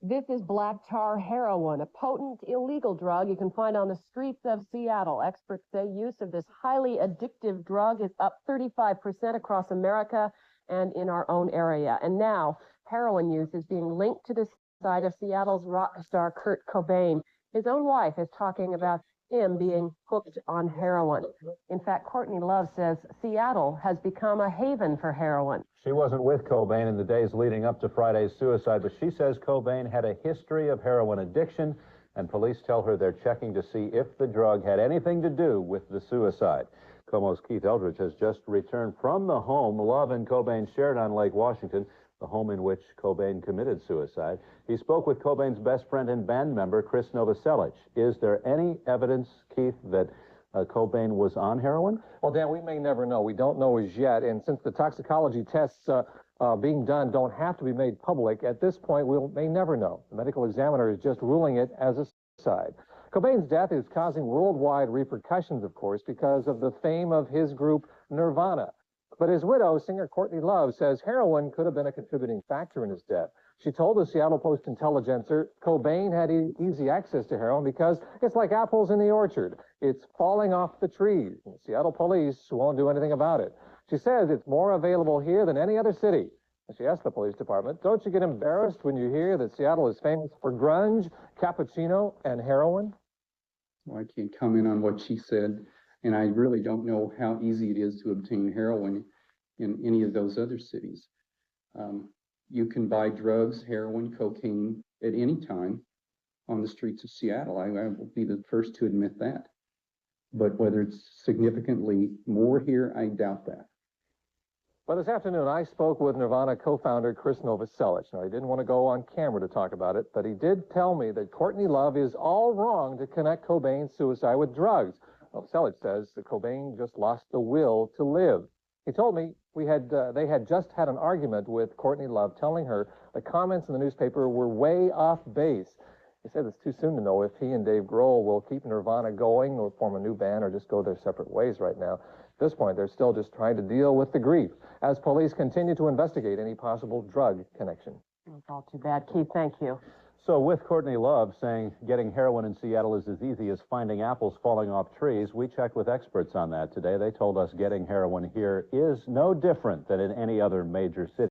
This is black tar heroin, a potent illegal drug you can find on the streets of Seattle. Experts say use of this highly addictive drug is up 35% across America and in our own area. And now heroin use is being linked to the side of Seattle's rock star Kurt Cobain. His own wife is talking about him being hooked on heroin. In fact, Courtney Love says Seattle has become a haven for heroin. She wasn't with Cobain in the days leading up to Friday's suicide, but she says Cobain had a history of heroin addiction, and police tell her they're checking to see if the drug had anything to do with the suicide. KOMO's Keith Eldridge has just returned from the home Love and Cobain shared on Lake Washington, the home in which Cobain committed suicide. He spoke with Cobain's best friend and band member, Krist Noveselic. Is there any evidence, Keith, that Cobain was on heroin? Well, Dan, we may never know. We don't know as yet. And since the toxicology tests being done don't have to be made public, at this point, we may never know. The medical examiner is just ruling it as a suicide. Cobain's death is causing worldwide repercussions, of course, because of the fame of his group Nirvana. But his widow, singer Courtney Love, says heroin could have been a contributing factor in his death. She told the Seattle Post-Intelligencer Cobain had easy access to heroin because it's like apples in the orchard. It's falling off the trees. And Seattle police won't do anything about it. She says it's more available here than any other city. And she asked the police department, don't you get embarrassed when you hear that Seattle is famous for grunge, cappuccino, and heroin? Well, I can't comment on what she said. And I really don't know how easy it is to obtain heroin in any of those other cities. You can buy drugs, heroin, cocaine at any time on the streets of Seattle. I will be the first to admit that. But whether it's significantly more here, I doubt that. Well, this afternoon, I spoke with Nirvana co-founder Krist Noveselic. Now, he didn't want to go on camera to talk about it, but he did tell me that Courtney Love is all wrong to connect Cobain's suicide with drugs. Noveselic says that Cobain just lost the will to live. He told me they had just had an argument with Courtney Love, telling her the comments in the newspaper were way off base. He said it's too soon to know if he and Dave Grohl will keep Nirvana going or form a new band or just go their separate ways right now. At this point, they're still just trying to deal with the grief as police continue to investigate any possible drug connection. It's all too bad. Keith, thank you. So with Courtney Love saying getting heroin in Seattle is as easy as finding apples falling off trees, we checked with experts on that today. They told us getting heroin here is no different than in any other major city.